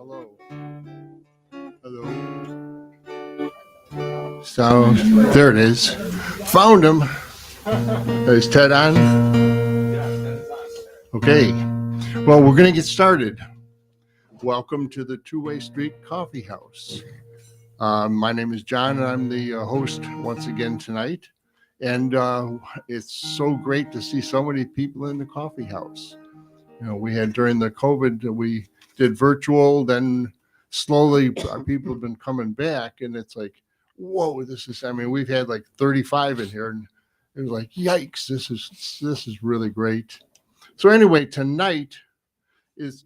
Hello. So there it is. Found him. Is Ted on? Okay. Well, we're going to get started. Welcome to the Two-Way Street Coffee House. My name is John, and I'm the host once again tonight. And it's so great to see so many people in the coffee house. You know, we had during the COVID, we did virtual, then slowly people have been coming back, and it's like, whoa, we've had like 35 in here, and it was like, yikes, this is really great. So anyway, tonight is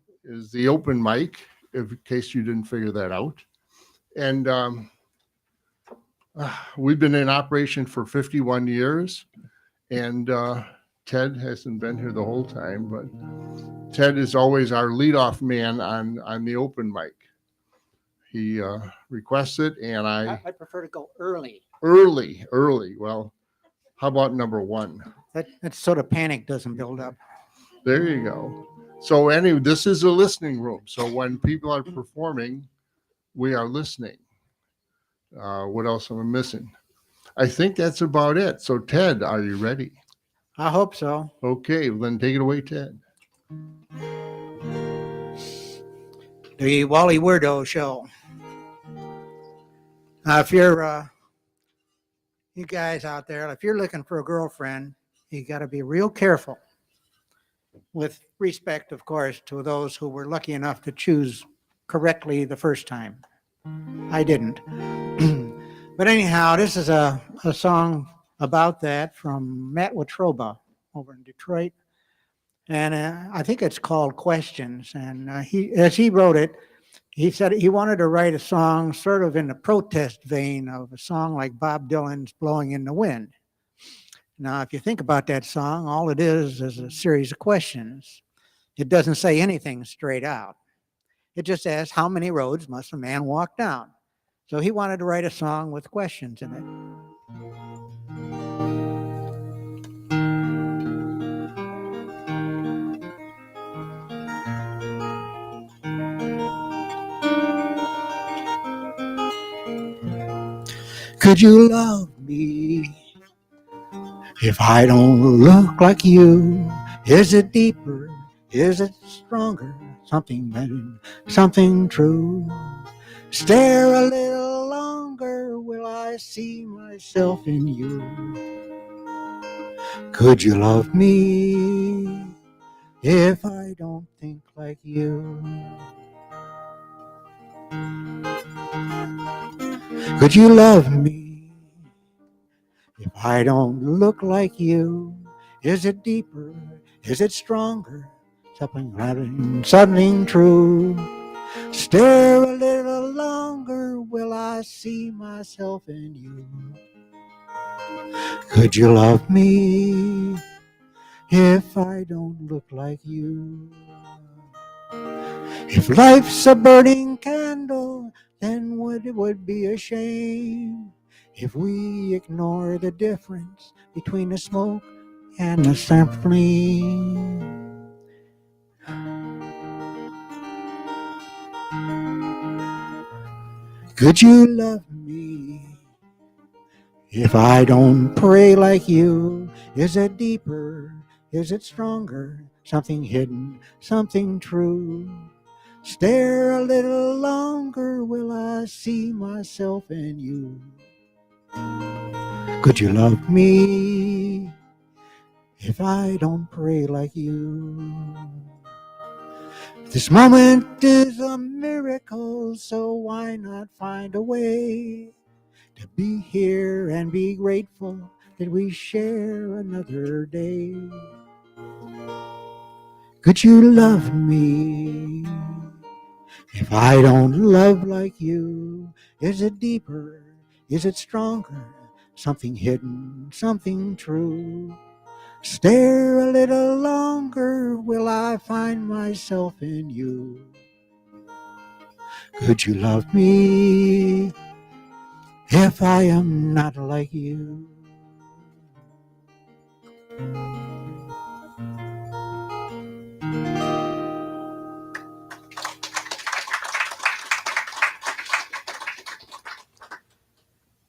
the open mic, in case you didn't figure that out. And we've been in operation for 51 years, and Ted hasn't been here the whole time, but Ted is always our leadoff man on the open mic. He requests it, and I prefer to go early. Early. Well, how about number one? That sort of panic doesn't build up. There you go. So anyway, this is a listening room. So when people are performing, we are listening. What else am I missing? I think that's about it. So Ted, are you ready? I hope so. Okay, well, then take it away, Ted. The Wally Weirdo Show. Now, if you're, you guys out there, if you're looking for a girlfriend, you got to be real careful. With respect, of course, to those who were lucky enough to choose correctly the first time. I didn't. But anyhow, this is a song about that from Matt Watroba over in Detroit. And I think it's called Questions. And as he wrote it, he said he wanted to write a song sort of in the protest vein of a song like Bob Dylan's Blowing in the Wind. Now, if you think about that song, all it is a series of questions. It doesn't say anything straight out. It just asks, how many roads must a man walk down? So he wanted to write a song with questions in it. Could you love me if I don't look like you? Is it deeper? Is it stronger? Something better, something true. Stare a little longer, will I see myself in you? Could you love me if I don't think like you? Could you love me if I don't look like you? Is it deeper? Is it stronger? Something true. Stare a little longer, will I see myself in you? Could you love me if I don't look like you? If life's a burning candle, then it would be a shame if we ignore the difference between the smoke and the symphony. Could you love me if I don't pray like you? Is it deeper? Is it stronger? Something hidden, something true. Stare a little longer, will I see myself in you? Could you love me if I don't pray like you? This moment is a miracle, so why not find a way to be here and be grateful that we share another day? Could you love me if I don't love like you? Is it deeper? Is it stronger? Something hidden, something true. Stare a little longer, will I find myself in you? Could you love me if I am not like you?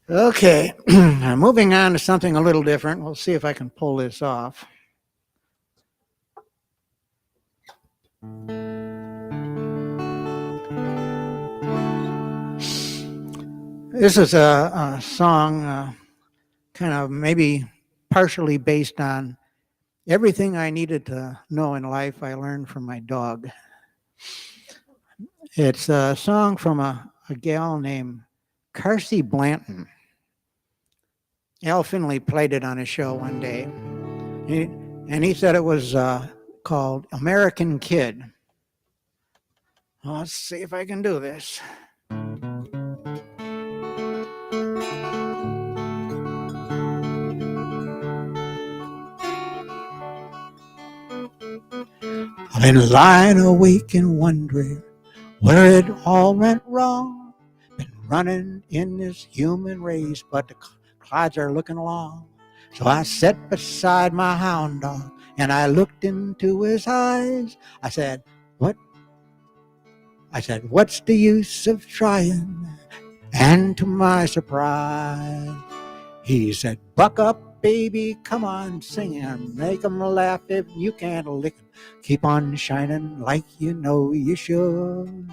Okay, moving on to something a little different. We'll see if I can pull this off. This is a song kind of maybe partially based on everything I needed to know in life I learned from my dog. It's a song from a gal named Carsey Blanton. Al Finley played it on his show one day, and he said it was called American Kid. Well, let's see if I can do this. I've been lying awake and wondering where it all went wrong. Been running in this human race, but the clouds are looking long. So I sat beside my hound dog and I looked into his eyes. I said, what's the use of trying? And to my surprise, he said, buck up, baby, come on, sing and make 'em laugh if you can't lick 'em. Keep on shining like you know you should.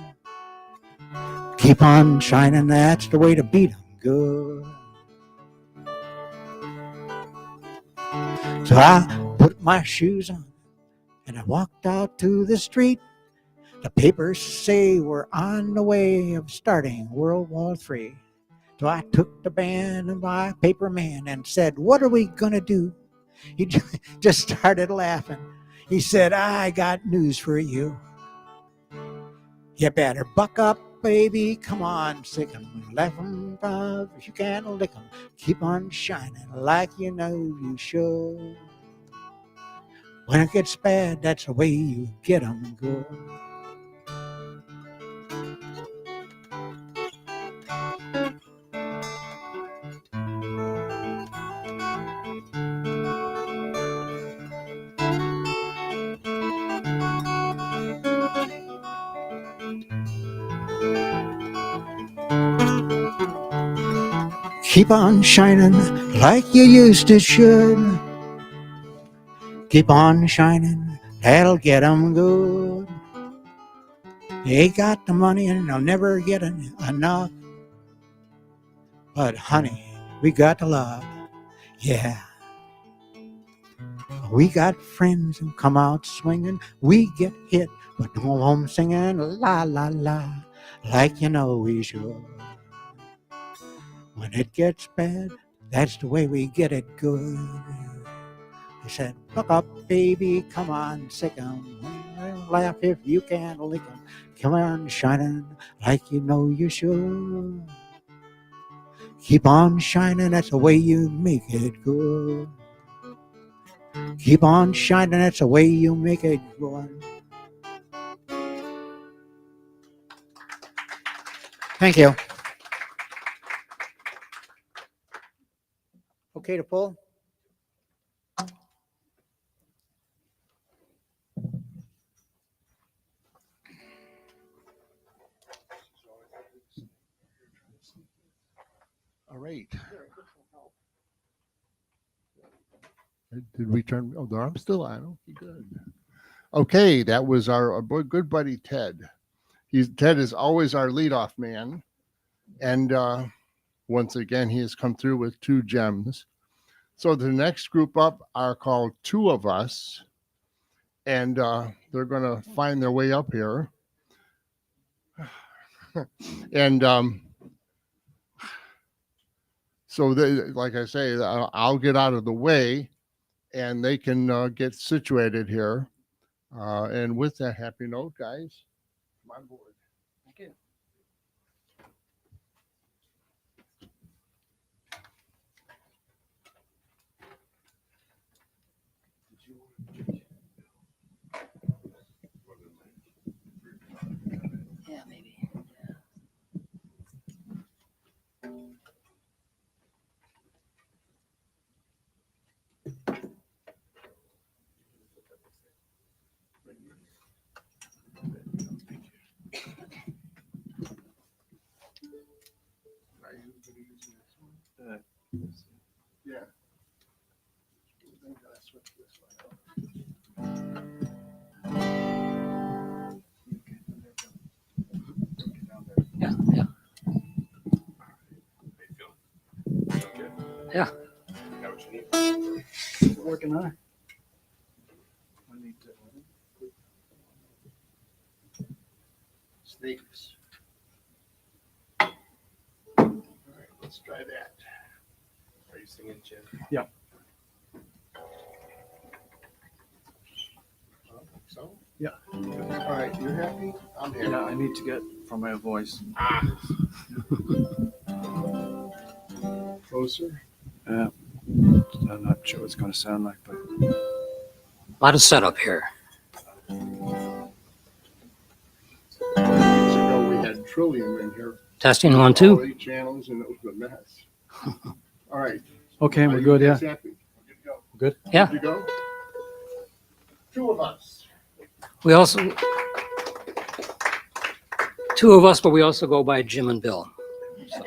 Keep on shining, that's the way to beat 'em good. So I put my shoes on and I walked out to the street. The papers say we're on the way of starting World War III. So I took the band and my paper man and said, what are we going to do? He just started laughing. He said, I got news for you. You better buck up, baby. Come on, sick 'em. Laugh 'em up if you can't lick 'em. Keep on shining like you know you should. When it gets bad, that's the way you get 'em good. Keep on shining like you used to should. Keep on shining, that'll get 'em good. They got the money and they'll never get enough. But honey, we got the love, yeah. We got friends who come out swinging. We get hit, but go home singing la la la, like you know we should. When it gets bad, that's the way we get it good. He said, buck up, baby, come on, sick 'em. Laugh if you can't lick 'em. Come on, shining like you know you should. Keep on shining, that's the way you make it good. Keep on shining, that's the way you make it good. Thank you. Okay to pull? All right. Did we turn? Oh, the arm's still on. Okay, good. Okay, that was our good buddy Ted. Ted is always our leadoff man, and once again he has come through with 2 gems. So the next group up are called Two of Us, and they're going to find their way up here. And so, like I say, I'll get out of the way, and they can get situated here. And with that happy note, guys, come on board. Thank you. Yeah, maybe. Yeah. Yeah, yeah. Yeah. Working on it. Snakes. All right, let's try that. Are you singing, Jim? Yeah. So? Yeah. All right, you're happy? I'm happy. Yeah, I need to get from my voice. Closer. I'm not sure what it's going to sound like, but A lot of setup here. Weeks ago, we had Trillium in here. Testing 1, All 2. 8 channels, and it was a mess. All right. okay, Are we're you good. Yeah, guys happy? Good to go. good. Yeah. Good to go? 2 of us. We also, 2 of us, but we also go by Jim and Bill. So.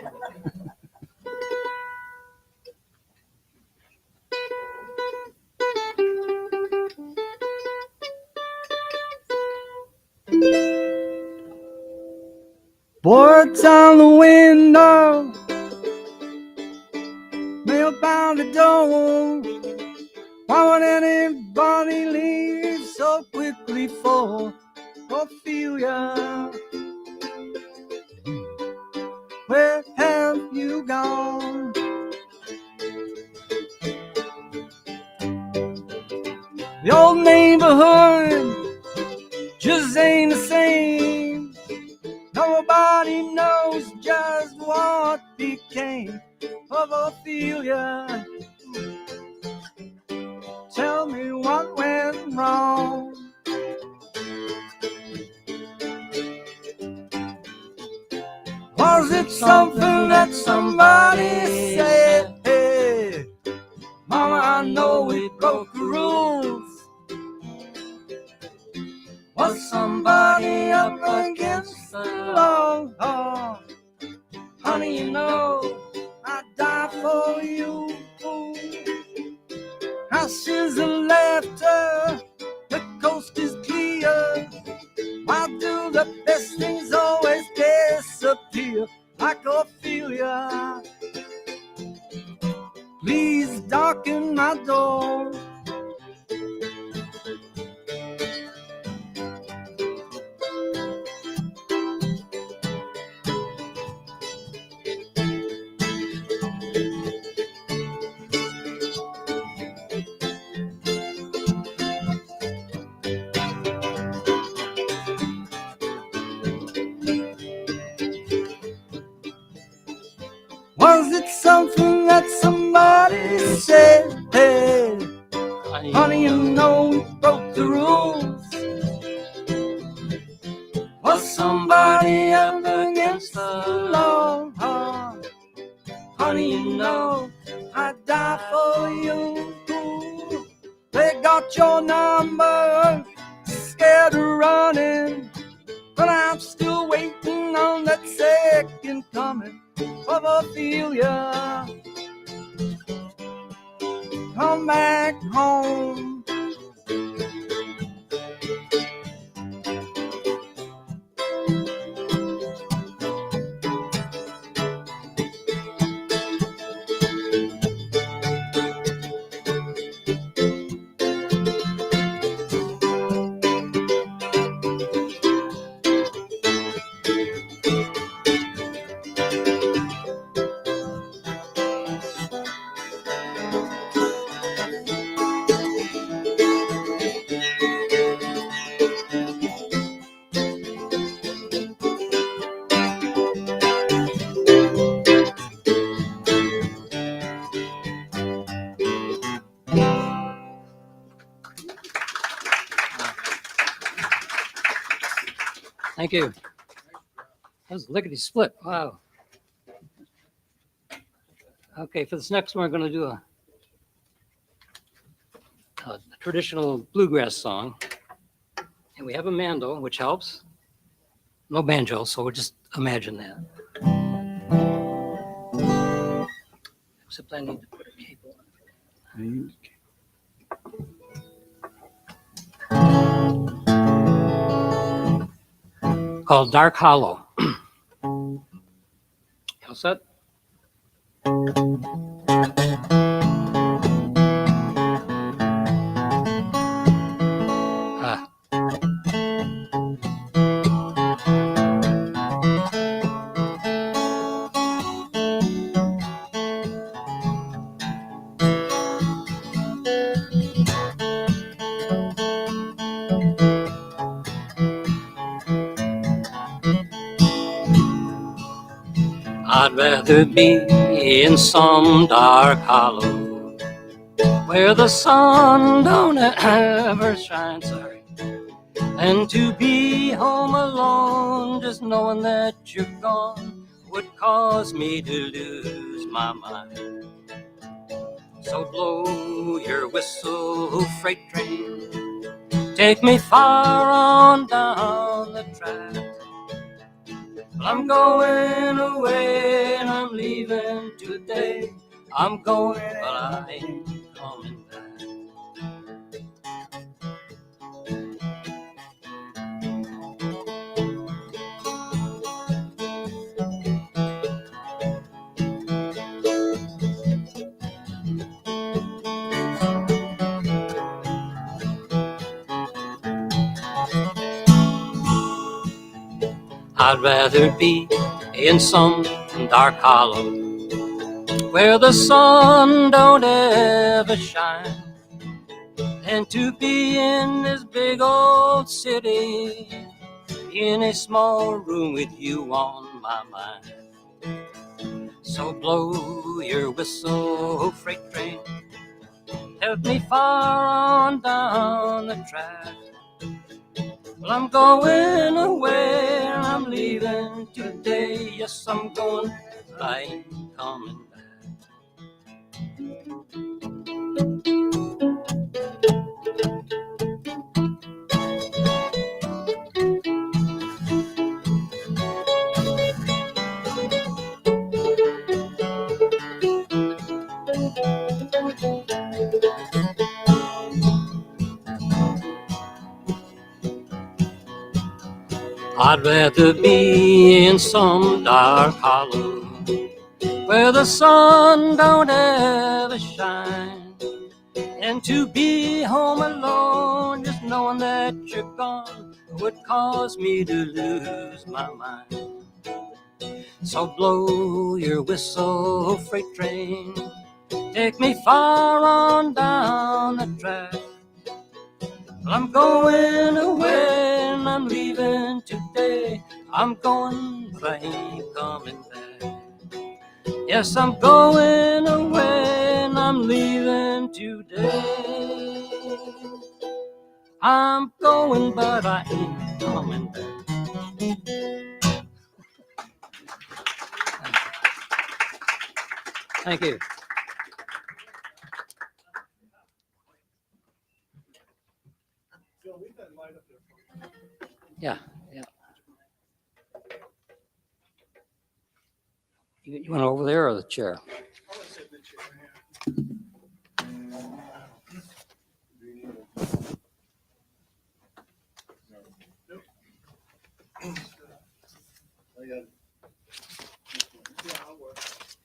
Boards on the window, mail by the door. Why would anybody leave so quickly for Ophelia? Where have you gone? The old neighborhood just ain't the same. Nobody knows just what became of Ophelia. Tell me what went wrong. Was it something that somebody said? Hey, Mama, I know we broke the rules. Was somebody up against the law? Oh, honey, you know I'd die for you. Houses of laughter, the coast is clear. Why do the best things always disappear? Like Ophelia, please darken my door. Was it something that somebody said? Hey, honey, you know we broke the rules. Was somebody up against the law? Oh, honey, you know I'd die for you. They got your number, scared of running, but I'm still waiting on that second coming of Ophelia. Come back home. Thank you. That was lickety split. Wow. Okay, for this next one, we're going to do a traditional bluegrass song. And we have a mandol, which helps. No banjo, so we'll just imagine that. Except I need to put a cable on. Called Dark Hollow. All set? Ah. I'd rather be in some dark hollow where the sun don't ever shine, sorry, and to be home alone, just knowing that you're gone would cause me to lose my mind. So blow your whistle, freight train, take me far on down the track. I'm going away and I'm leaving today. I'm going, but I ain't coming back. I'd rather be in some dark hollow where the sun don't ever shine, and to be in this big old city in a small room with you on my mind. So blow your whistle, freight train, help me far on down the track. Well, I'm going away and I'm leaving today. Yes, I'm going, but I ain't coming back. I'd rather be in some dark hollow where the sun don't ever shine, and to be home alone, just knowing that you're gone would cause me to lose my mind. So blow your whistle, freight train, take me far on down the track. Well, I'm going away and I'm leaving today. I'm going, but I ain't coming back. Yes, I'm going away and I'm leaving today. I'm going, but I ain't coming back. Thank you. Yeah, yeah. You want over there or the chair?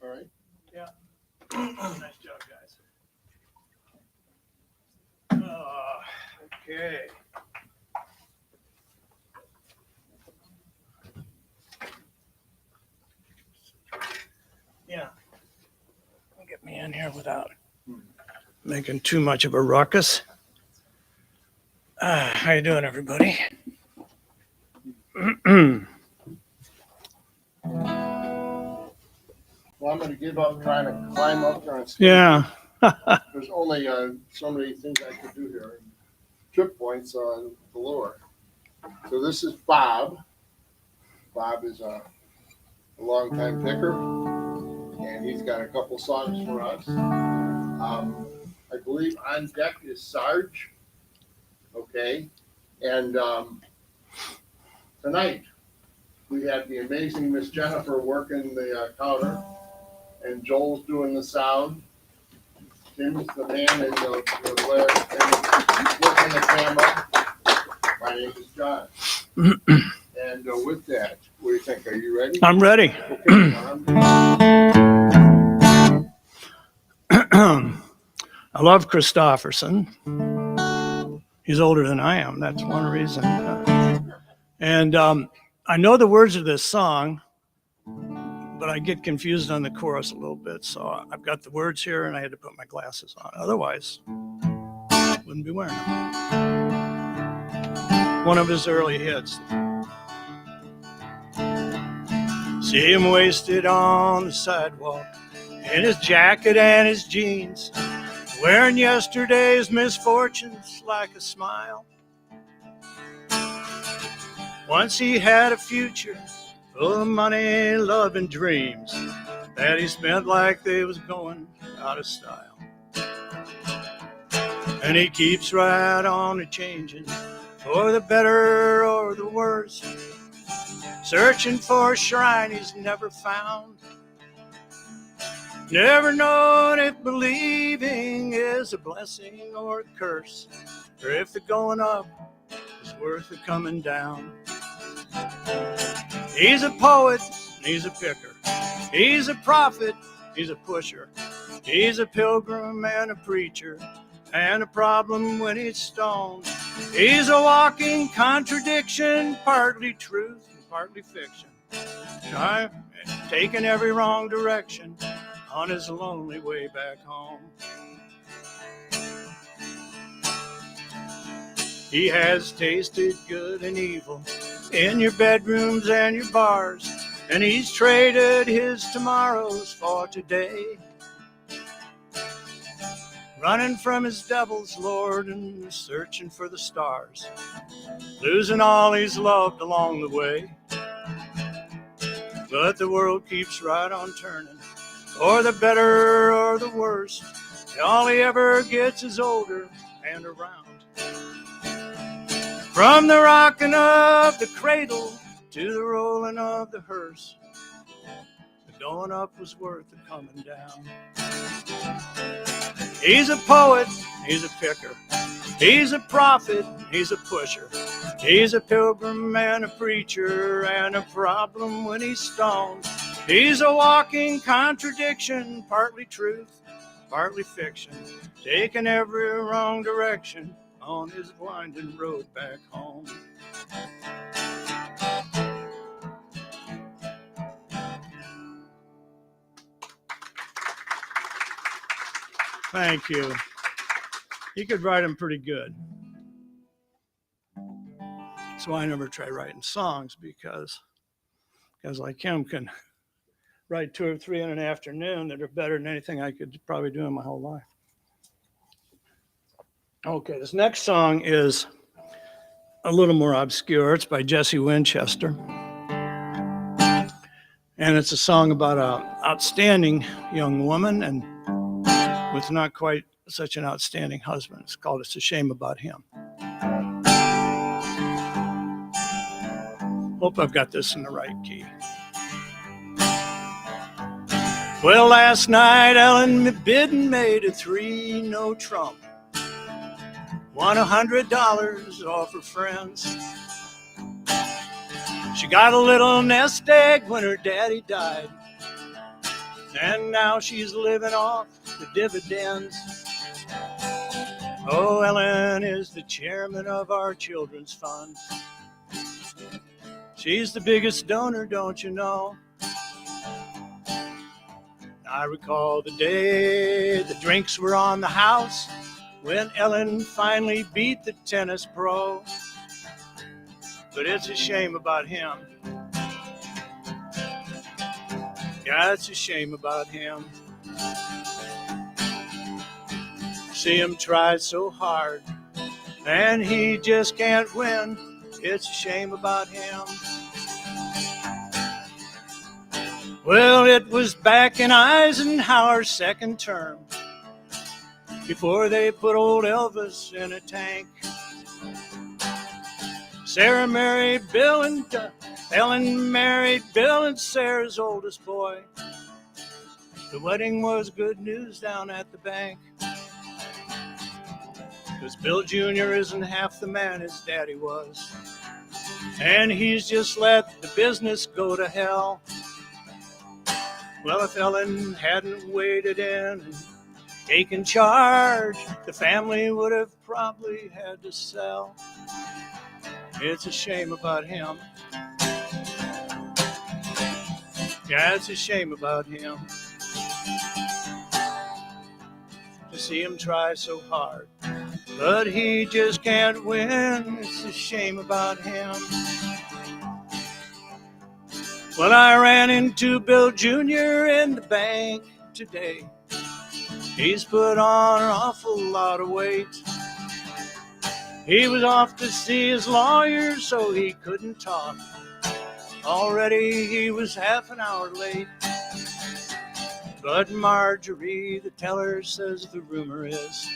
All right. Yeah. Nice job, guys. Okay. Yeah. Get me in here without making too much of a ruckus. How you doing, everybody? Well, I'm going to give up trying to climb up there and stage. Yeah. There's only so many things I could do here. Trip points on the lower. So this is Bob. Bob is a longtime picker, and he's got a couple songs for us. I believe on deck is Sarge. Okay. And tonight we had the amazing Miss Jennifer working the counter. and Joel's doing the sound. Tim's the man in the glare, looking the camera. My name is John. And with that, what do you think? Are you ready? I'm ready. Okay. I love Christofferson. He's older than I am. That's one reason. And I know the words of this song, but I get confused on the chorus a little bit. So I've got the words here and I had to put my glasses on. Otherwise, wouldn't be wearing them. One of his early hits. See him wasted on the sidewalk in his jacket and his jeans, wearing yesterday's misfortunes like a smile. Once he had a future full of money, love, and dreams that he spent like they was going out of style. And he keeps right on a changing for the better or the worse, searching for a shrine he's never found. Never known if believing is a blessing or a curse, or if the going up is worth the coming down. He's a poet, he's a picker, he's a prophet, he's a pusher, he's a pilgrim and a preacher, and a problem when he's stoned. He's a walking contradiction, partly truth and partly fiction, taking every wrong direction on his lonely way back home. He has tasted good and evil in your bedrooms and your bars, and he's traded his tomorrows for today, running from his devil's lord and searching for the stars, losing all he's loved along the way. But the world keeps right on turning, or the better or the worse. All he ever gets is older and around. From the rocking of the cradle to the rolling of the hearse, the going up was worth the coming down. He's a poet, he's a picker, he's a prophet, he's a pusher, he's a pilgrim and a preacher, and a problem when he's stoned. He's a walking contradiction, partly truth, partly fiction, taking every wrong direction on his winding road back home. Thank you. He could write them pretty good. That's why I never try writing songs, because guys like him can write 2 or 3 in an afternoon that are better than anything I could probably do in my whole life. Okay, this next song is a little more obscure. It's by Jesse Winchester. And it's a song about an outstanding young woman and with not quite such an outstanding husband. It's called It's a Shame About Him. Hope I've got this in the right key. Well, last night Ellen Bidden made a 3-no trump. Won $100 off her friends. She got a little nest egg when her daddy died, and now she's living off the dividends. Oh, Ellen is the chairman of our children's funds. She's the biggest donor, don't you know? I recall the day the drinks were on the house when Ellen finally beat the tennis pro. But it's a shame about him. Yeah, it's a shame about him. See him try so hard, and he just can't win. It's a shame about him. Well, it was back in Eisenhower's second term, before they put old Elvis in a tank. Sarah married Bill and Ellen married Bill and Sarah's oldest boy. The wedding was good news down at the bank. 'Cause Bill Jr. isn't half the man his daddy was. And he's just let the business go to hell. Well, if Ellen hadn't waded in and taken charge, the family would have probably had to sell. It's a shame about him. Yeah, it's a shame about him. To see him try so hard, but he just can't win. It's a shame about him. Well, I ran into Bill Jr. in the bank today. He's put on an awful lot of weight. He was off to see his lawyer, so he couldn't talk. Already he was half an hour late. But Marjorie, the teller, says the rumor is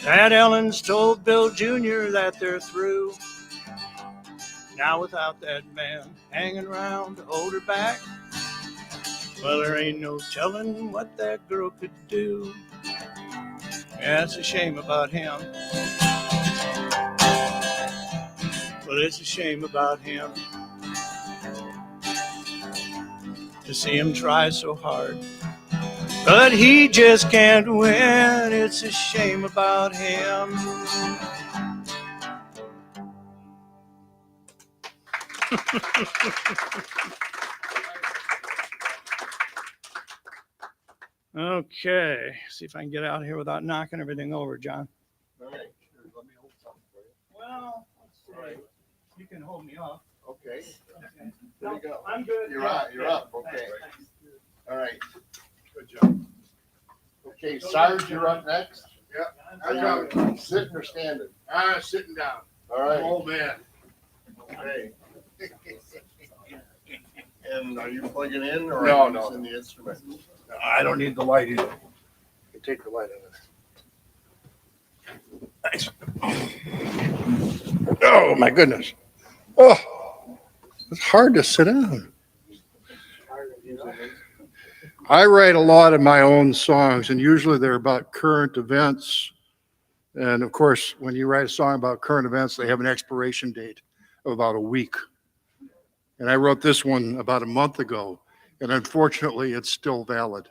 that Ellen's told Bill Jr. that they're through. Now without that man hanging around to hold her back, well, there ain't no telling what that girl could do. Yeah, it's a shame about him. Well, it's a shame about him. To see him try so hard, but he just can't win. It's a shame about him. Okay, see if I can get out here without knocking everything over, John. All right, sure. Let me hold something for you. Well, let's see. You can hold me up. Okay. Okay. There you go. I'm good. You're up. You're up. Okay. Thanks. All right. Good job. Okay, Sarge, you're up next. I got it. Sitting or standing? Sitting down. All right. Old man. Okay. And are you plugging in or No, are you no. using the instrument? I don't need the light either. You take the light out of there. Thanks. Oh, my goodness. Oh, it's hard to sit down. I write a lot of my own songs, and usually they're about current events. And of course, when you write a song about current events, they have an expiration date of about a week. And I wrote this one about a month ago, and unfortunately, it's still valid.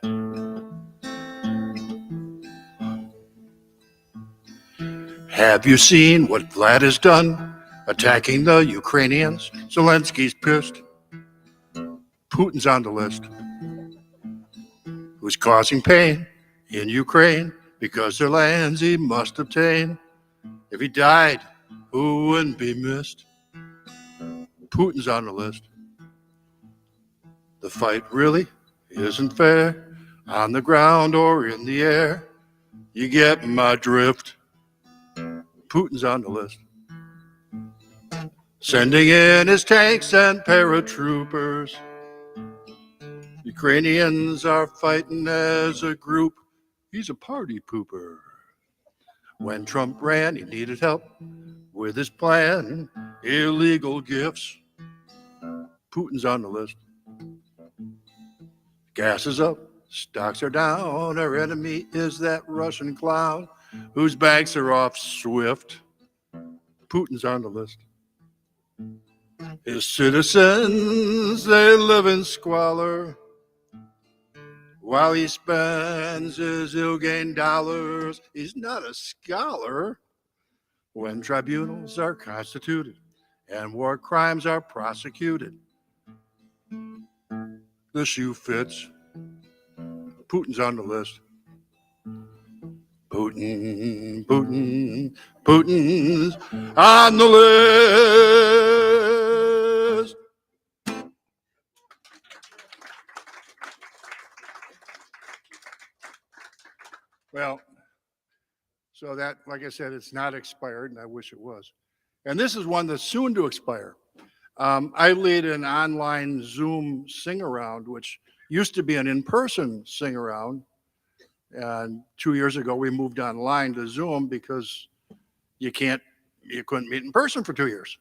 Have you seen what Vlad has done, attacking the Ukrainians? Zelensky's pissed. Putin's on the list. Who's causing pain in Ukraine because their lands he must obtain. If he died, who wouldn't be missed? Putin's on the list. The fight really isn't fair, on the ground or in the air. You get my drift. Putin's on the list. Sending in his tanks and paratroopers. Ukrainians are fighting as a group. He's a party pooper. When Trump ran, he needed help with his plan. Illegal gifts. Putin's on the list. Gas is up, stocks are down. Our enemy is that Russian clown whose banks are off swift. Putin's on the list. His citizens, they live in squalor while he spends his ill-gained dollars. He's not a scholar. When tribunals are constituted and war crimes are prosecuted, the shoe fits. Putin's on the list. Putin's on the list. Well, so that, like I said, it's not expired, and I wish it was. And this is one that's soon to expire. I lead an online Zoom sing-around, which used to be an in-person sing-around. And 2 years ago, we moved online to Zoom because you couldn't meet in person for 2 years.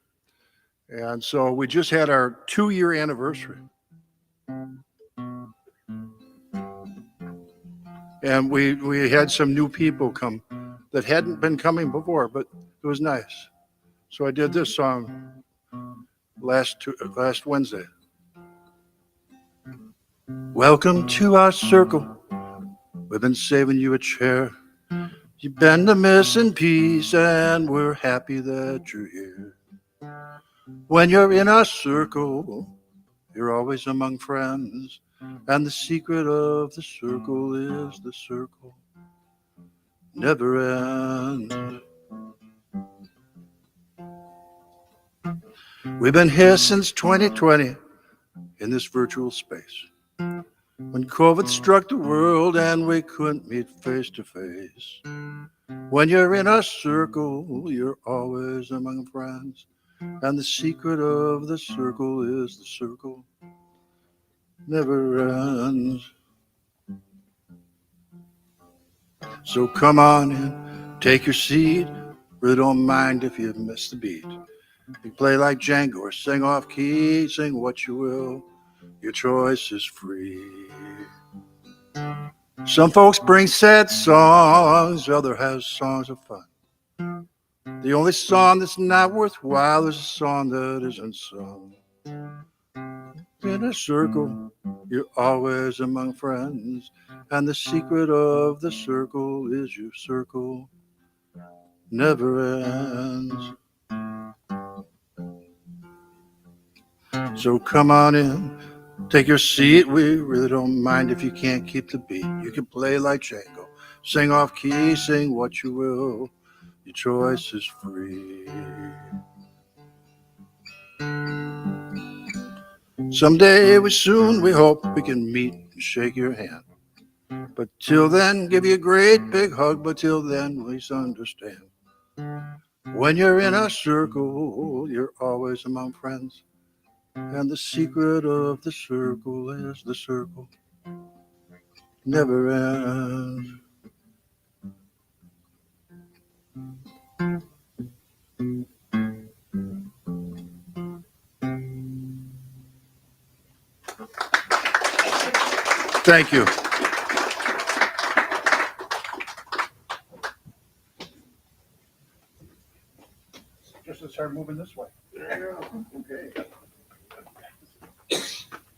And so we just had our 2-year anniversary. And we had some new people come that hadn't been coming before, but it was nice. So I did this song last Wednesday. Welcome to our circle. We've been saving you a chair. You've been the missing piece, and we're happy that you're here. When you're in our circle, you're always among friends, and the secret of the circle is the circle never ends. We've been here since 2020 in this virtual space. When COVID struck the world and we couldn't meet face to face. When you're in our circle, you're always among friends. And the secret of the circle is the circle never ends. So come on in, take your seat. Really don't mind if you miss the beat. You play like Django or sing off key, sing what you will. Your choice is free. Some folks bring sad songs, others have songs of fun. The only song that's not worthwhile is a song that isn't sung. In a circle, you're always among friends, and the secret of the circle is your circle never ends. So come on in, take your seat. We really don't mind if you can't keep the beat. You can play like Django, sing off key, sing what you will. Your choice is free. Someday we hope we can meet and shake your hand. But till then, give you a great big hug. But till then, please understand. When you're in a circle, you're always among friends. And the secret of the circle is the circle never ends. Thank you. Just to start moving this way. Okay.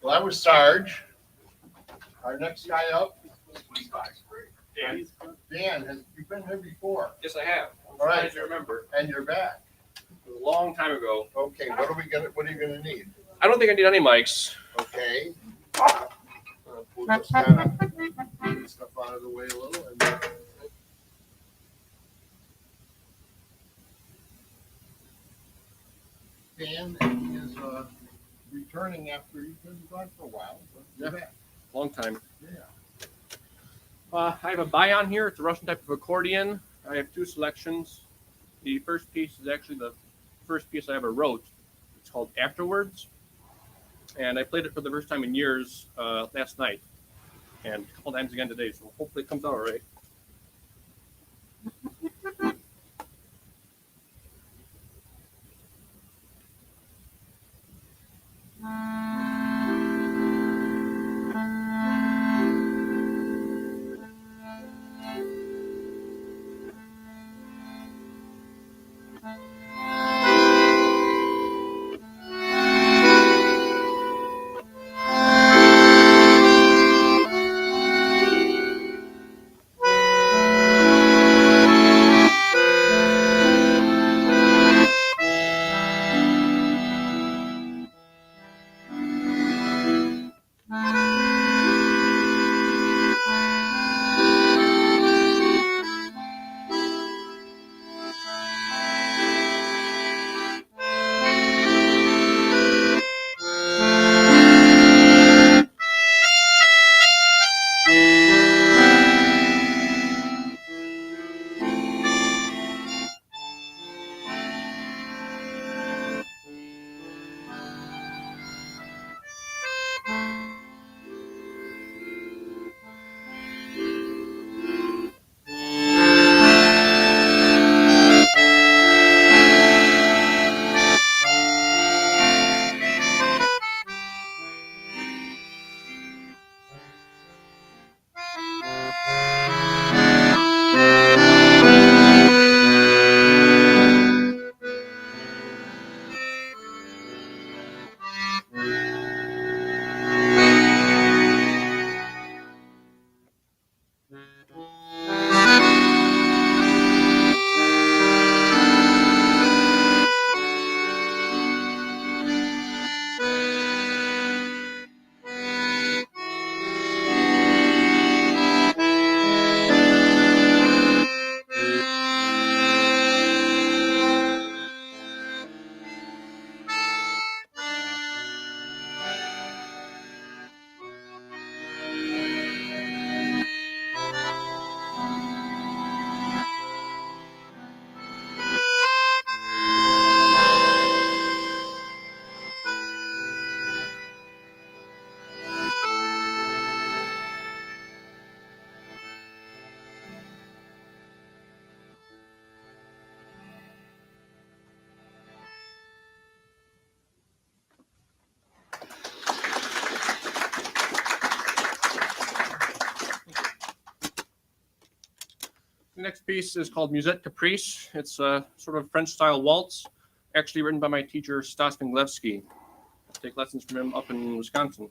Well, that was Sarge. Our next guy up. Dan. Dan, have you been here before? Yes, I have. All right. As you remember, And you're back. it was a long time ago. Okay, what are you gonna need? I don't think I need any mics. Okay. We'll just kind of get stuff out of the way a little. And Dan is returning after you've been gone for a while. But you're back. Long time. Yeah. I have a bion here. It's a Russian type of accordion. I have two selections. The first piece is actually the first piece I ever wrote. It's called Afterwards. And I played it for the first time in years last night. And a couple times again today. So hopefully it comes out all right. next piece is called Musette Caprice. It's a sort of French-style waltz, actually written by my teacher, Stas Vinglevsky. I take lessons from him up in Wisconsin.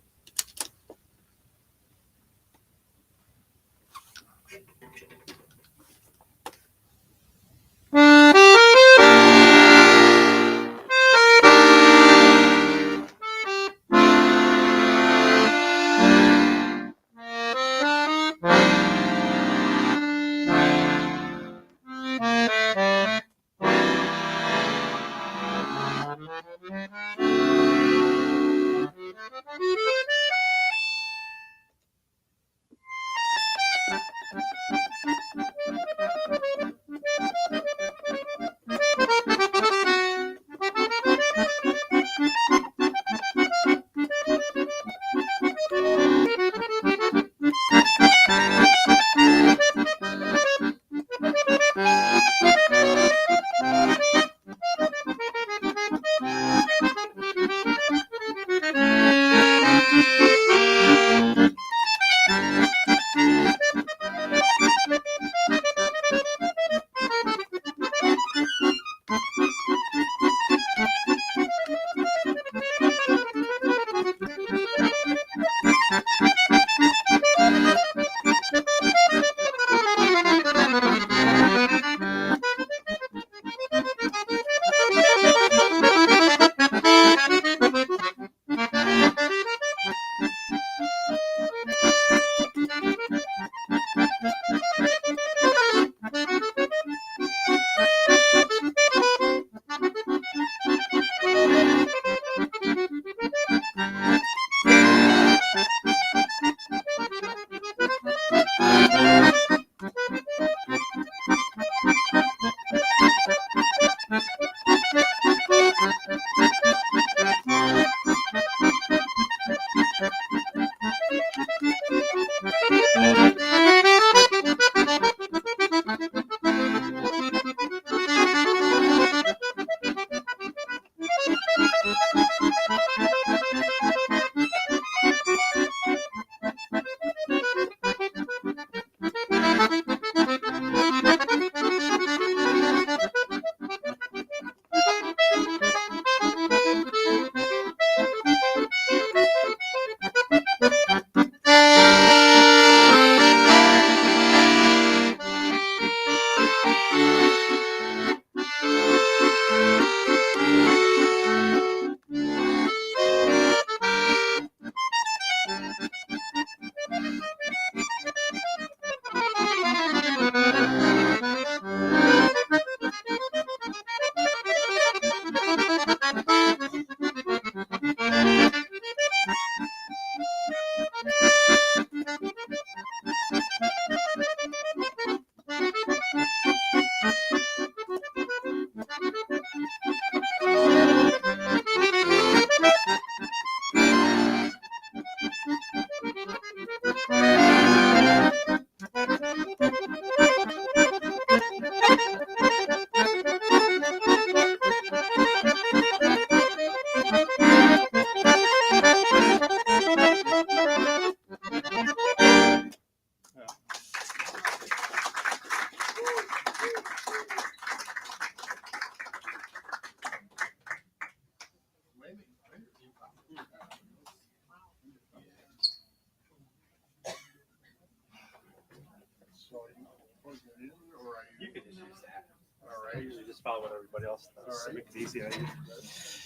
You can just use that. All right. I usually just follow what everybody else does. So make it easy. I usually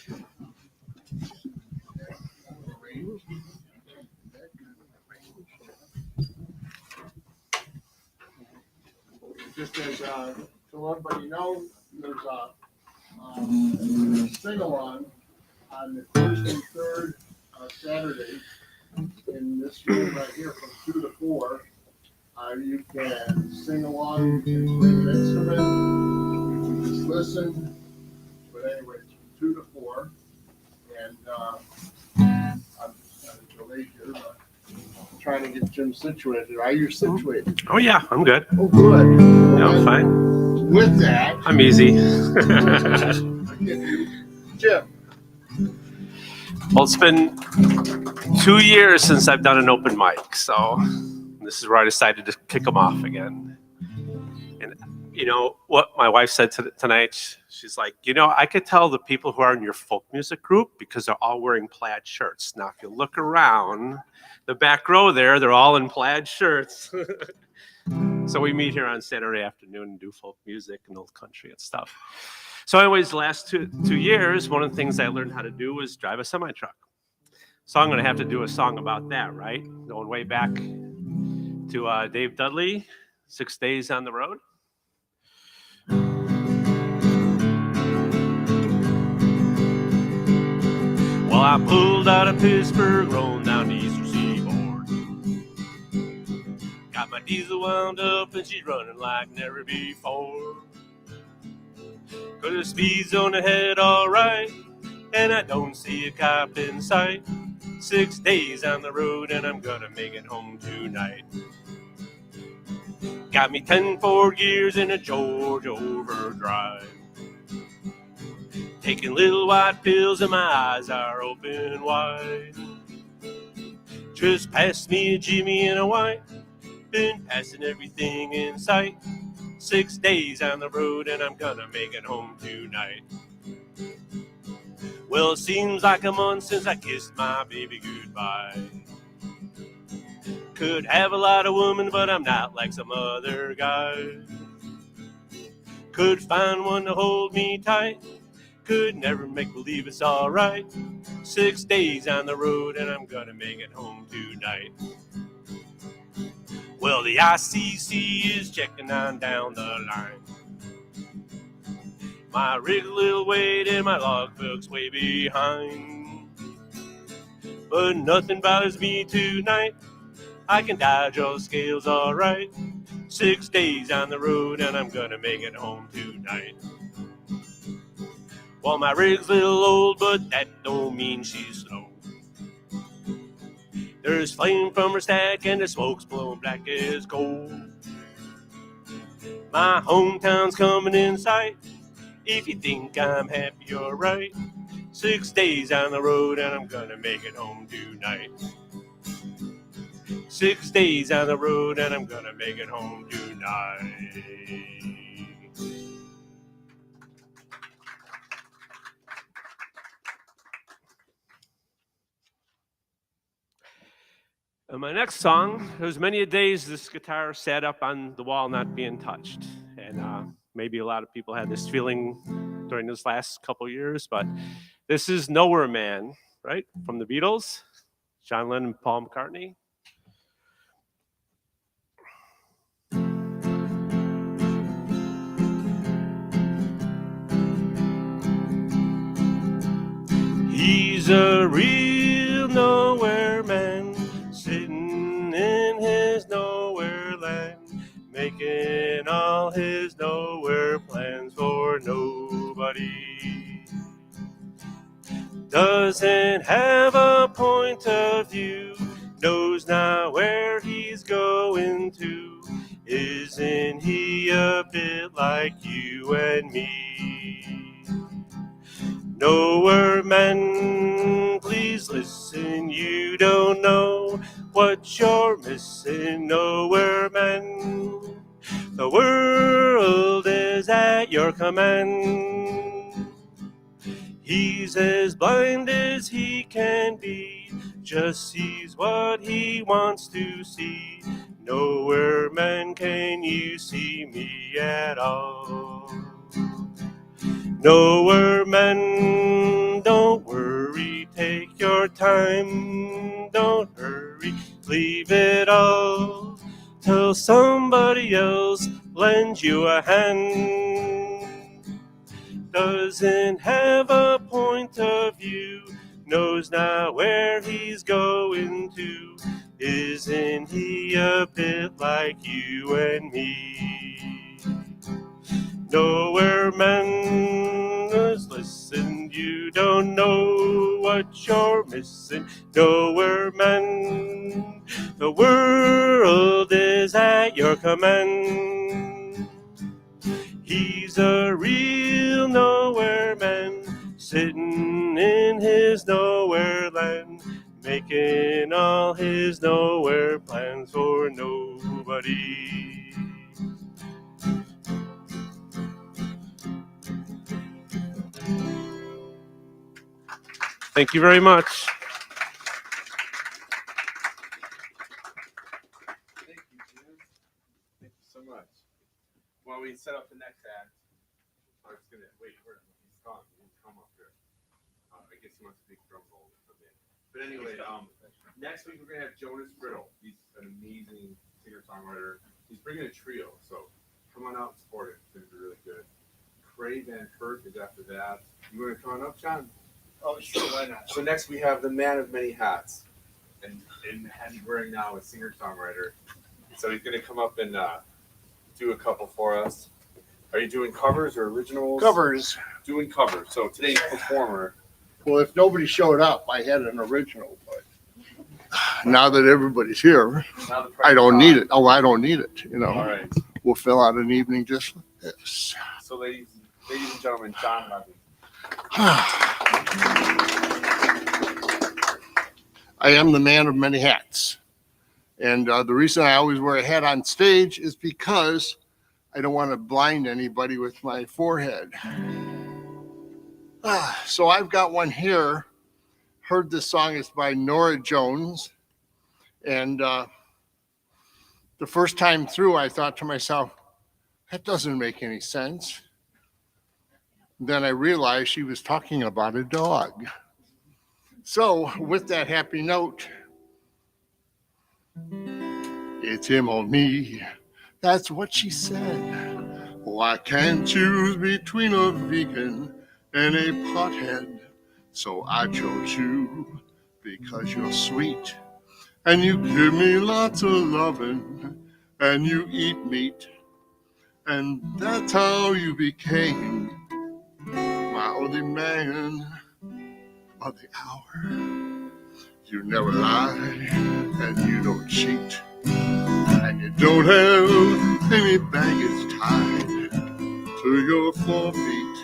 do. Just as so everybody knows, there's a sing-along on the first and third Saturday in this room right here from 2 to 4. You can sing along, you can play an instrument, you can just listen. But anyway, it's from 2 to 4. And I'm delayed here, but I'm trying to get Jim situated. Are you situated? Oh, yeah. I'm good. Oh, good. Yeah, I'm fine. With that, I'm easy. Jim. Well, it's been 2 years since I've done an open mic, so this is where I decided to kick them off again. And you know, what my wife said tonight, she's like, you know, I could tell the people who are in your folk music group because they're all wearing plaid shirts. Now, if you look around the back row there, they're all in plaid shirts. So we meet here on Saturday afternoon and do folk music and old country and stuff. So anyways, the last two years, one of the things I learned how to do was drive a semi-truck. So I'm going to have to do a song about that, right? Going way back to Dave Dudley, 6 Days on the Road. Well, I pulled out of Pittsburgh, rolling down the eastern seaboard. Got my diesel wound up and she's running like never before. 'Cause the speed's on ahead all right, and I don't see a cop in sight. 6 days on the road and I'm gonna make it home tonight. Got me 10 gears in a Georgia overdrive. Taking little white pills and my eyes are open wide. Just passed me a Jimmy and a white. Been passing everything in sight. 6 days on the road and I'm gonna make it home tonight. Well, it seems like a month since I kissed my baby goodbye. Could have a lot of women, but I'm not like some other guy. Could find one to hold me tight. Could never make believe it's all right. 6 days on the road and I'm gonna make it home tonight. Well, the ICC is checking on down the line. My rig's a little weight and my logbook's way behind. But nothing bothers me tonight. I can dodge all the scales all right. 6 days on the road and I'm gonna make it home tonight. Well, my rig's a little old, but that don't mean she's slow. There's flame from her stack and the smoke's blowing black as coal. My hometown's coming in sight. If you think I'm happy, you're right. 6 days on the road and I'm gonna make it home tonight. 6 days on the road and I'm gonna make it home tonight. And my next song, there was many a days this guitar sat up on the wall not being touched. And maybe a lot of people had this feeling during this last couple years, but this is Nowhere Man, right? From the Beatles, John Lennon and Paul McCartney. He's a real nowhere man, sitting in his nowhere land, making all his nowhere plans for nobody. Doesn't have a point of view, knows not where he's going to. Isn't he a bit like you and me? Nowhere men, please listen, you don't know what you're missing. Nowhere men, the world is at your command. He's as blind as he can be, just sees what he wants to see. Nowhere man, can you see me at all? Nowhere men, don't worry, take your time, don't hurry, leave it all till somebody else lends you a hand. Doesn't have a point of view, knows not where he's going to. Isn't he a bit like you and me? Nowhere men, listen, you don't know what you're missing. Nowhere men, the world is at your command. He's a real nowhere man, sitting in his nowhere land, making all his nowhere plans for nobody. Thank you very much. Thank you, Jim. Thank you so much. While we set up the next act, I was gonna wait. He's gone. He didn't come up here. I guess he wants to big drum roll or something. But anyway, next week we're gonna have Jonas Brittle. He's an amazing singer-songwriter. He's bringing a trio, so come on out and support it. It's gonna be really good. Craig Van Kirk is after that. You want to come on up, John? Oh, sure, why not? So next we have the man of many hats, and he's wearing now a singer-songwriter. So he's gonna come up and do a couple for us. Are you doing covers or originals? Covers. Doing covers. So today's performer. Well, if nobody showed up, I had an original, but now that everybody's here, Now the I don't pressure's need on. it. Oh, I don't need it. You know, All right. we'll fill out an evening just like this. So ladies and gentlemen, John Levy. I am the man of many hats. And the reason I always wear a hat on stage is because I don't want to blind anybody with my forehead. So I've got one here. Heard this song. It's by Nora Jones. And the first time through, I thought to myself, that doesn't make any sense. Then I realized she was talking about a dog. So with that happy note, it's him or me. That's what she said. Oh, I can't choose between a vegan and a pothead. So I chose you because you're sweet. And you give me lots of loving. And you eat meat. And that's how you became my only man of the hour. You never lie and you don't cheat. And you don't have any baggage tied to your 4 feet.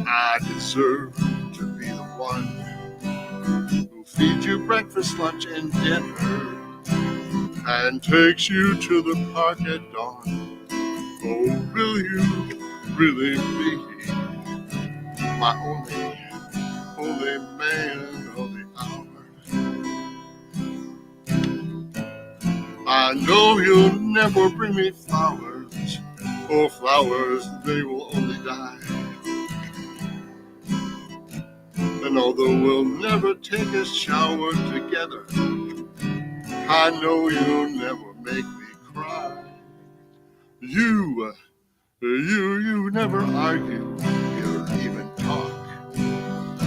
I deserve to be the one who feeds you breakfast, lunch, and dinner and takes you to the park at dawn. Oh, will you really be my only man of the hour? I know you'll never bring me flowers, or flowers, they will only die. And although we'll never take a shower together, I know you'll never make me cry. You never argue, you even talk.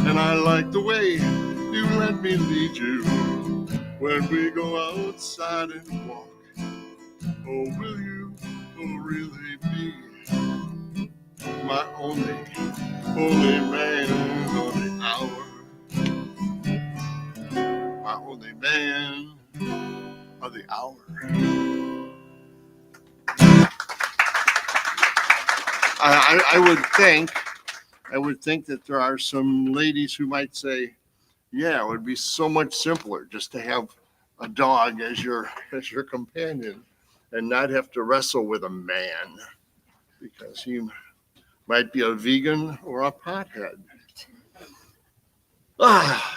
And I like the way you let me lead you when we go outside and walk. Oh, will you really be my only man of the hour? My only man of the hour. I would think that there are some ladies who might say, yeah, it would be so much simpler just to have a dog as your companion and not have to wrestle with a man because he might be a vegan or a pothead.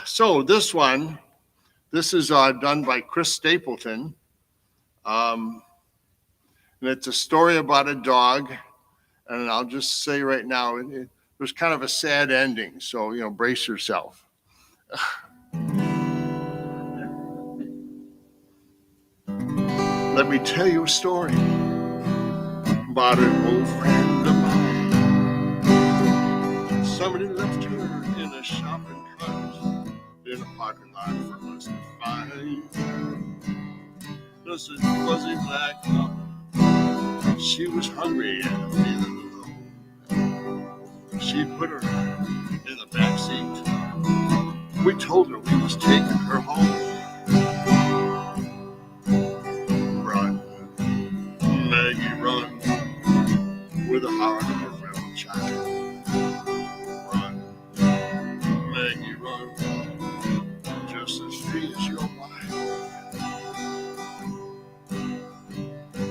So this is done by Chris Stapleton. And it's a story about a dog. And I'll just say right now, it was kind of a sad ending. So, brace yourself. Let me tell you a story about an old friend of mine. Somebody left her in a shopping cart in a parking lot for us to find. Just a fuzzy black dog. She was hungry and feeling alone. She put her in the back seat. We told her we was taking her home. Run, Maggie, run, with the heart of a rebel child. Run, Maggie, run, just as free as your mind.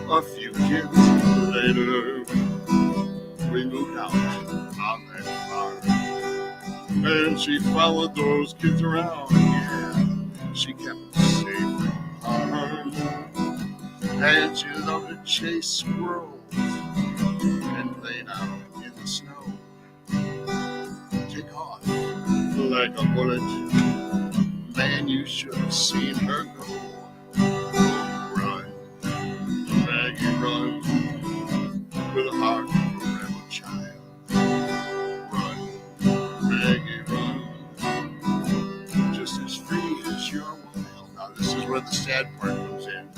A few years later, we moved out on that farm. And she followed those kids around, yeah. She kept them safe from harm. And she loved to chase squirrels and lay down in the snow. Take off like a bullet. Man, you should have seen her go. Run, Maggie, run, with a heart of a rebel child. Run, Maggie, run, just as free as you're wild. Now this is where the sad part comes in.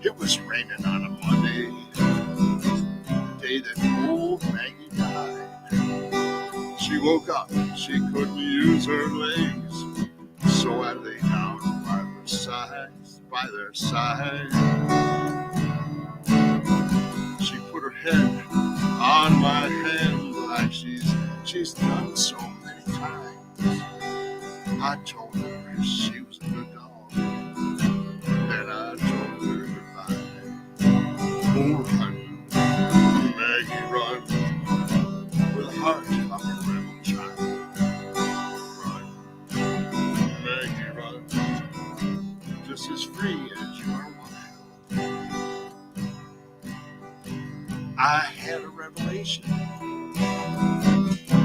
It was raining on a Monday, the day that old Maggie died. She woke up, she couldn't use her legs, so I lay down by their side. She put her head on my hand like she's done so many times. I told her she was a good dog, then I told her goodbye. Run, Maggie, run, with a heart of a rebel child. Run, Maggie, run, just as free as you are wild. I had a revelation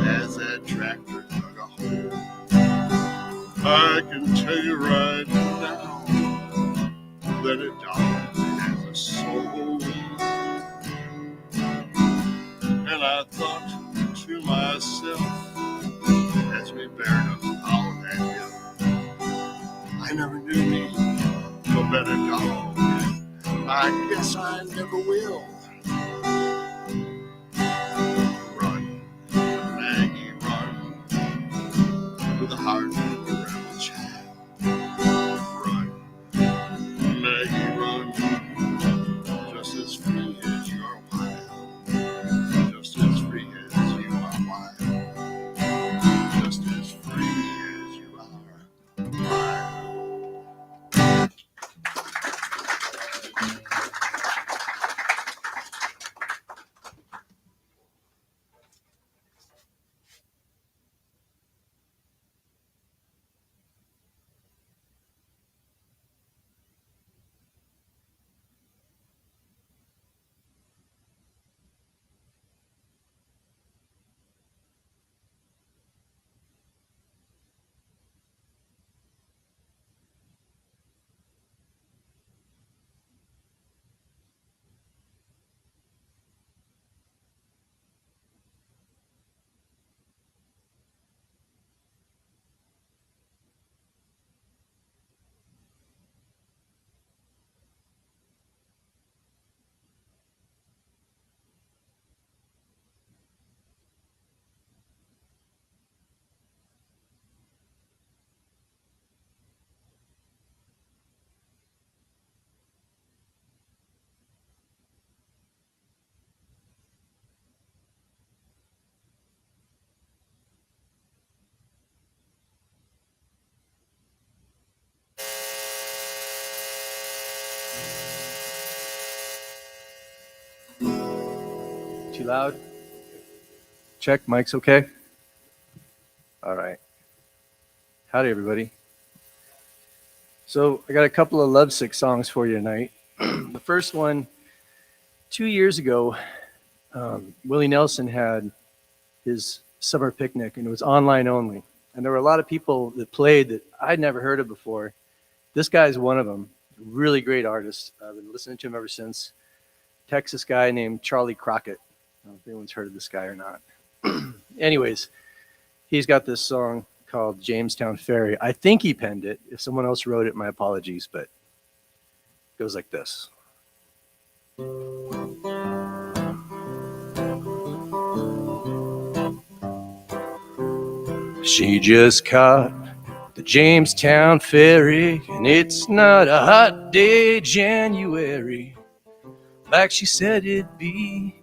as that tractor dug a hole. I can tell you right now that a dog has a soul. And I thought to myself as we bared up all that hill, I never knew me a better dog. I guess I never will. Run, Maggie, run, with a heart of a rebel child. Run, Maggie, run, just as free as you're wild. Just as free as you are wild. Just as free as you are wild. Too loud? Check, mic's okay? All right. Howdy, everybody. So I got a couple of lovesick songs for you tonight. The first one, 2 years ago, Willie Nelson had his summer picnic, and it was online only. And there were a lot of people that played that I'd never heard of before. This guy's one of them. Really great artist. I've been listening to him ever since. Texas guy named Charlie Crockett. I don't know if anyone's heard of this guy or not. Anyways, he's got this song called Jamestown Ferry. I think he penned it. If someone else wrote it, my apologies, but it goes like this. She just caught the Jamestown Ferry, and it's not a hot day, January, like she said it'd be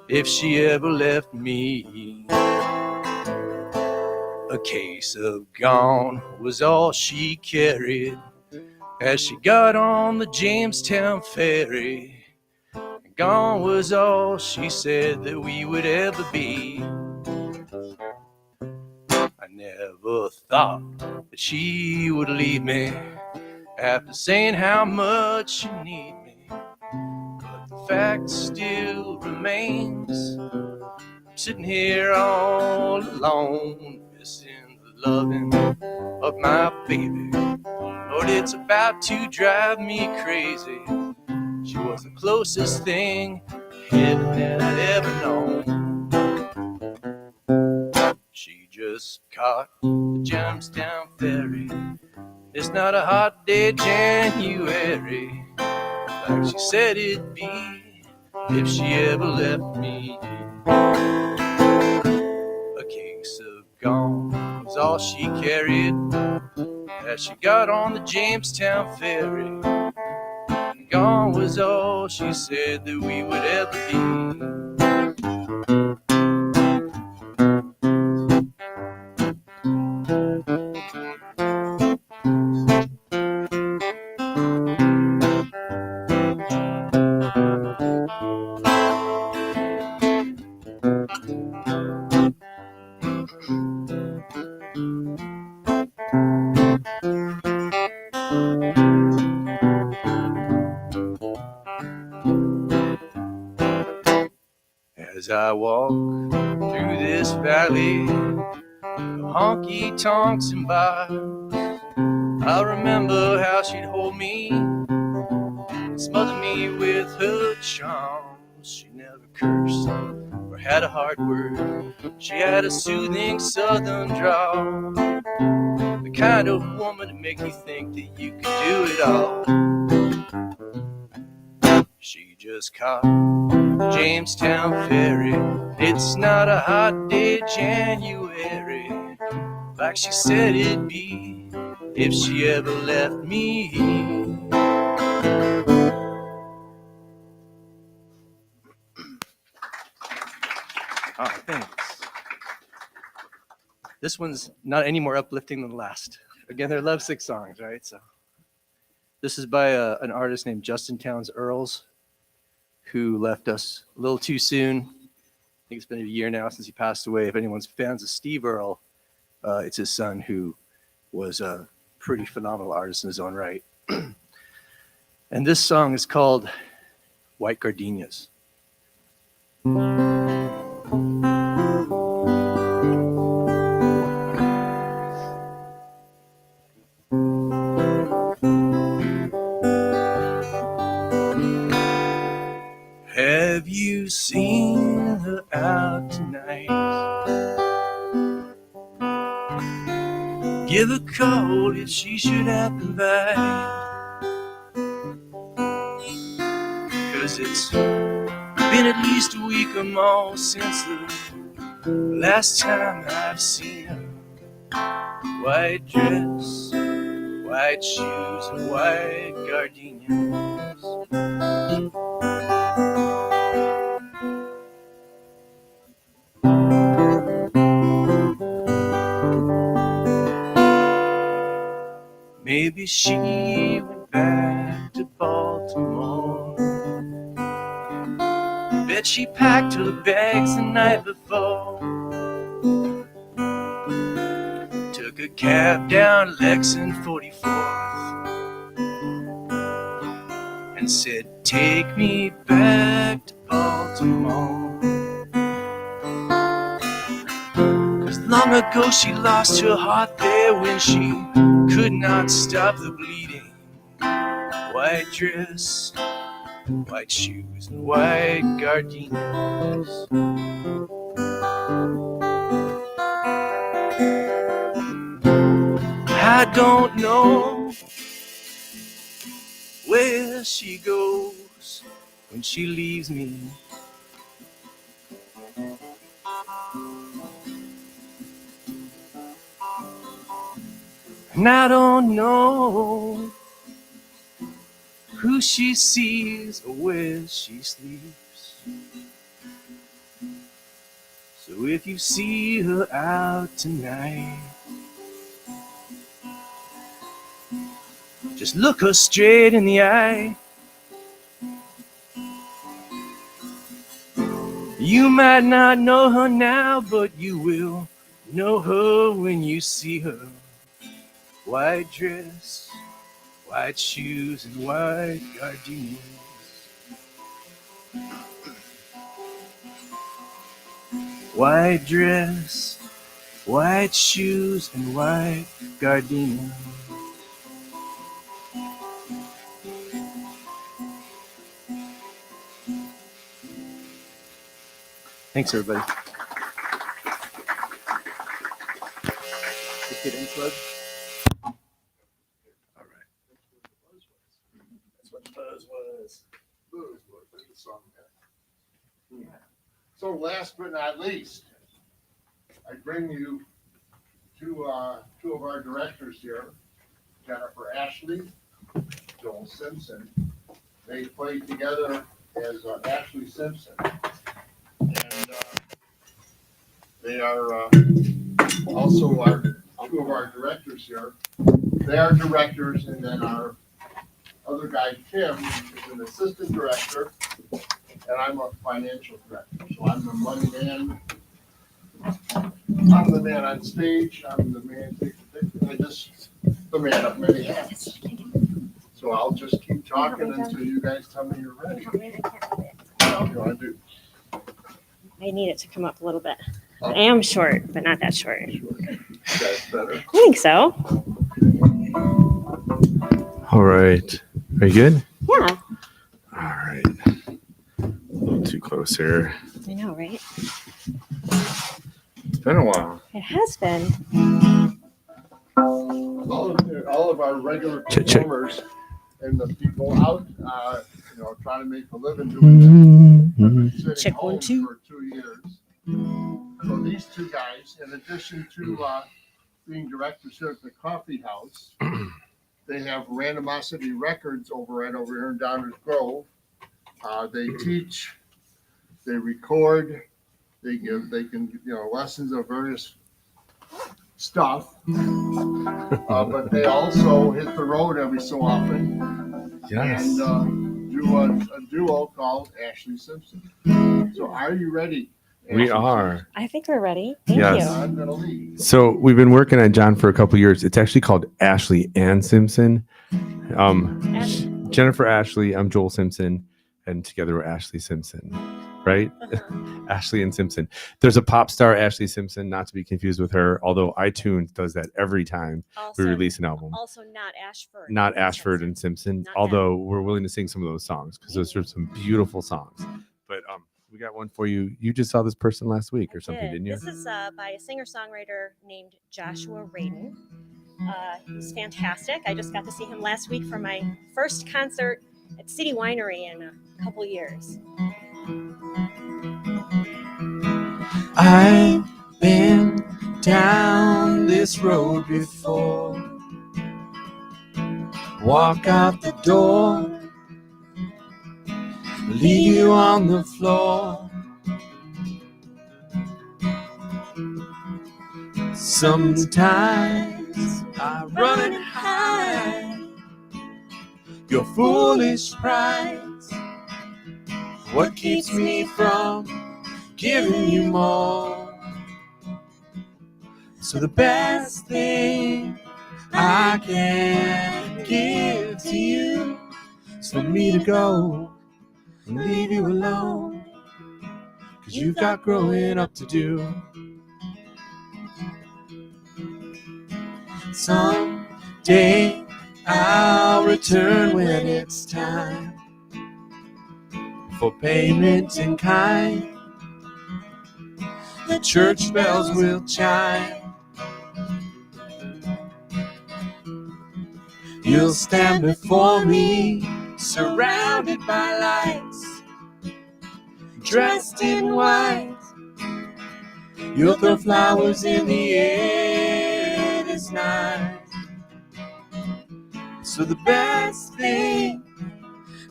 if she ever left me. A case of gone was all she carried as she got on the Jamestown Ferry. Gone was all she said that we would ever be. never thought that she would leave me after saying how much she need me. But the fact still remains, I'm sitting here all alone, missing the loving of my baby. Lord, it's about to drive me crazy. She was the closest thing to heaven that I'd ever known. She just caught the Jamestown Ferry. It's not a hot day, January, like she said it'd be if she ever left me. A case of gone was all she carried as she got on the Jamestown Ferry. And gone was all she said that we would ever be. As I walk through this valley of honky-tonks and bars, I remember how she'd hold me, smother me with her charms. She never cursed or had a hard word. She had a soothing southern drawl, the kind of woman to make you think that you could do it all. She just caught Jamestown Ferry. It's not a hot day, January, like she said it'd be if she ever left me. Oh, thanks. This one's not any more uplifting than the last. Again, they're lovesick songs, right? So this is by an artist named Justin Towns Earls, who left us a little too soon. I think it's been a year now since he passed away. If anyone's fans of Steve Earle, it's his son, who was a pretty phenomenal artist in his own right. And this song is called White Gardenias. Have you seen her out tonight? Give a call if she should happen by, 'cause it's been at least a week or more since the last time I've seen her. White dress, white shoes, and white gardenias. Maybe she went back to Baltimore. Bet she packed her bags the night before. Took a cab down Lex and 44th and said, take me back to Baltimore. 'Cause long ago she lost her heart there when she could not stop the bleeding. White dress, white shoes, and white gardenias. I don't know where she goes when she leaves me. And I don't know who she sees or where she sleeps. So if you see her out tonight, just look her straight in the eye. You might not know her now, but you will Know her when you see her. White dress, white shoes, and white gardenias. White dress, white shoes, and white gardenias. Thanks, everybody. Let's get unplugged. All right. That's what buzz was. So last but not least, I bring you two of our directors here, Jennifer Ashley, Joel Simpson. They played together as Ashley Simpson. And they are also two of our directors here. They are directors, and then our other guy, Tim, is an assistant director, and I'm a financial director. So I'm the money man. I'm the man on stage. I'm the man the man of many hats. So I'll just keep talking until you guys tell me you're ready. What do you want to do? I need it to come up a little bit. I am short, but not that short. That's better. I think so. All right. Are you good? Yeah. All right. A little too close here. I know, right? It's been a while. It has been. All of our regular performers and the people out, trying to make a living doing this, have been sitting Check home 1 2. for 2 years. So these two guys, in addition to being directors here at the coffee house, they have Randomosity Records over here in Downers Grove. They teach, they record, they can lessons of various stuff, but they also hit the road every so often. Yes. And do a duo called Ashley Simpson. So are you ready? We are. I think we're ready. Thank Yes. you. I'm gonna leave. So we've been working on John for a couple years. It's actually called Ashley and Simpson. Jennifer Ashley, I'm Joel Simpson, and together we're Ashley Simpson, right? Ashley and Simpson. There's a pop star, Ashley Simpson, not to be confused with her, although iTunes does that every time we release an album. Also not Ashford. Not Ashford and Simpson, Not although we're willing to sing some of those songs because those are some beautiful songs. But we got one for you. You just saw this person last week or something, didn't you? This is by a singer-songwriter named Joshua Radin. He's fantastic. I just got to see him last week for my first concert at City Winery in a couple years. I've been down this road before. Walk out the door, leave you on the floor. Sometimes I run and hide your foolish pride. What keeps me from giving you more? So the best thing I can give to you is for me to go and leave you alone, 'cause you've got growing up to do. Someday I'll return when it's time for payment in kind. The church bells will chime. You'll stand before me, surrounded by lights, dressed in white. You'll throw flowers in the air this night. So the best thing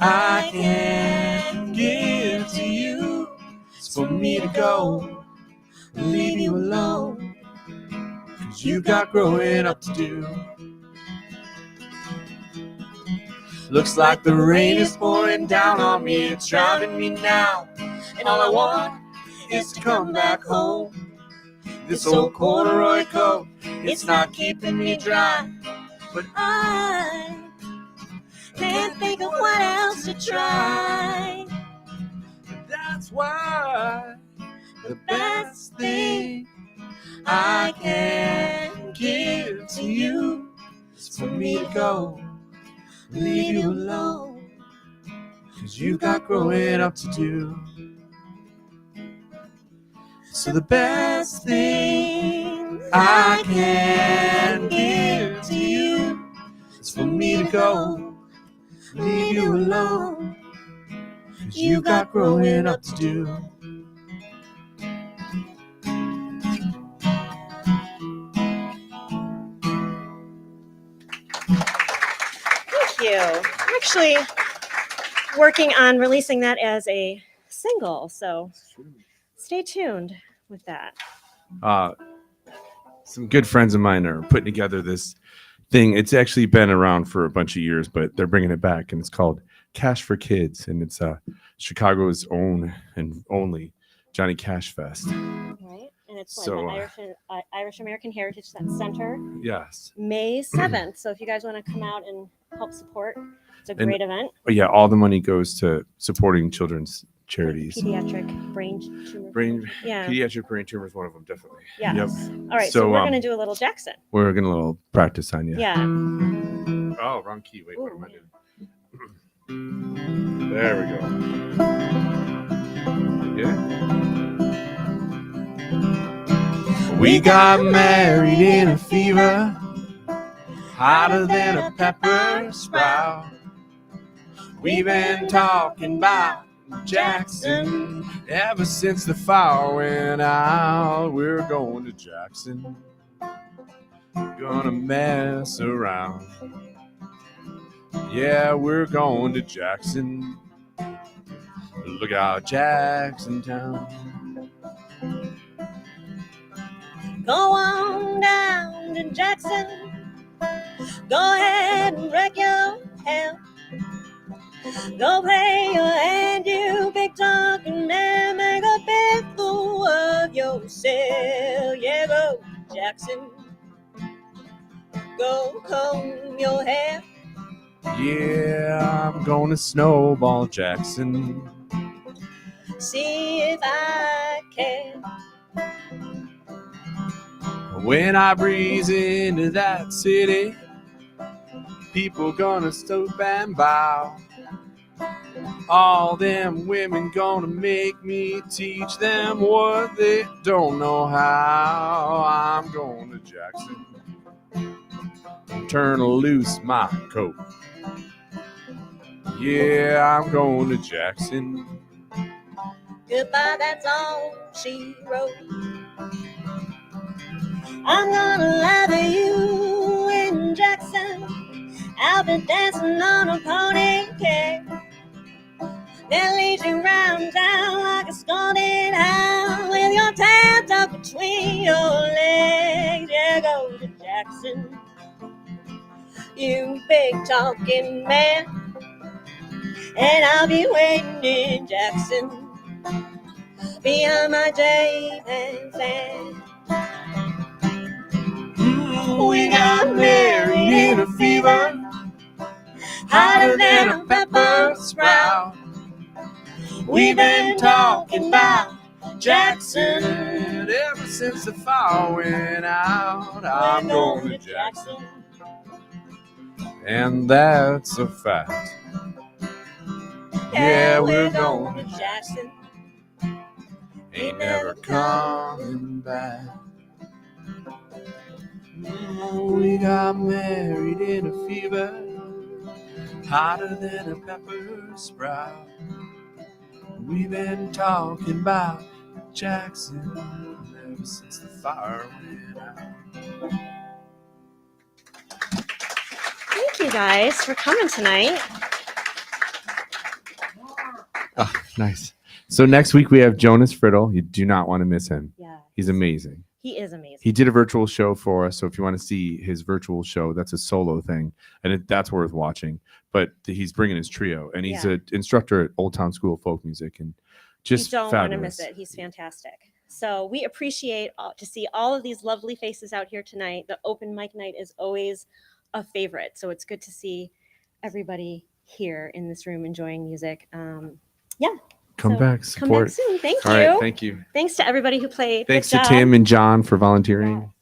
I can give to you is for me to go and leave you alone, 'cause you've got growing up to do. Looks like the rain is pouring down on me, it's driving me now, and all I want is to come back home. This old corduroy coat, it's not keeping me dry. But I can't think of what else to try. That's why the best thing I can give to you is for me to go, leave you alone, 'cause you got growing up to do. So the best thing I can give to you is for me to go, leave you alone, 'cause you got growing up to do. Thank you. I'm actually working on releasing that as a single, so stay tuned with that. Some good friends of mine are putting together this thing. It's actually been around for a bunch of years, but they're bringing it back, and it's called Cash for Kids, and it's Chicago's own and only Johnny Cash Fest. Right, and it's So, like the Irish American Heritage Center, Yes. May 7th. So if you guys want to come out and help support, it's a And- great event. But yeah, all the money goes to supporting children's charities. Pediatric brain tumor. Yeah. Pediatric brain tumor is one of them, definitely. Yes. Yep. All right, so So, we're going to do a little Jackson. We're gonna little practice on you. Yeah. Oh, wrong key. Wait, what am I doing? There we go. Yeah. We got married in a fever, hotter than a pepper sprout. We've been talking about Jackson ever since the fire went out. We're going to Jackson, gonna mess around. Yeah, we're going to Jackson. Look out, Jackson Town. Go on down to Jackson. Go ahead and wreck your hell. Go play your hand, you big talking man. Make a big fool of yourself. Yeah, go Jackson. Go comb your hair. Yeah, I'm gonna snowball Jackson. See if I can. When I breeze into that city, people gonna stop and bow. All them women gonna make me teach them what they don't know how. I'm going to Jackson, turn loose my coat. Yeah, I'm going to Jackson. Goodbye, that's all she wrote. I'm gonna lather you in Jackson. I'll be dancing on a pony cake. Then lead you round town like a scalded hound with your tail tucked between your legs. Yeah, go to Jackson, you big talking man. And I'll be waiting in Jackson behind my J-Pan stand. We got married in a fever, hotter than a pepper sprout. We've been talking about Jackson ever since the fire went out. I'm going to Jackson, and that's a fact. Yeah, we're going to Jackson, ain't never coming back. We got married in a fever, hotter than a pepper sprout. We've been talking about Jackson ever since the fire went out. Thank you guys for coming tonight. Oh, nice. So next week we have Jonas Friddle. You do not want to miss him. Yeah, He's amazing. he is amazing. He did a virtual show for us. So if you want to see his virtual show, that's a solo thing. And that's worth watching. But he's bringing his trio. And he's an instructor at Old Town School of Folk Music. And just you don't want to fabulous. miss it. He's fantastic. So we appreciate to see all of these lovely faces out here tonight. The open mic night is always a favorite. So it's good to see everybody here in this room enjoying music. Yeah. Come So back, Come back support. soon. Thank you. All right, thank you. Thanks to everybody who played. Thanks Good to job. Tim and John for volunteering.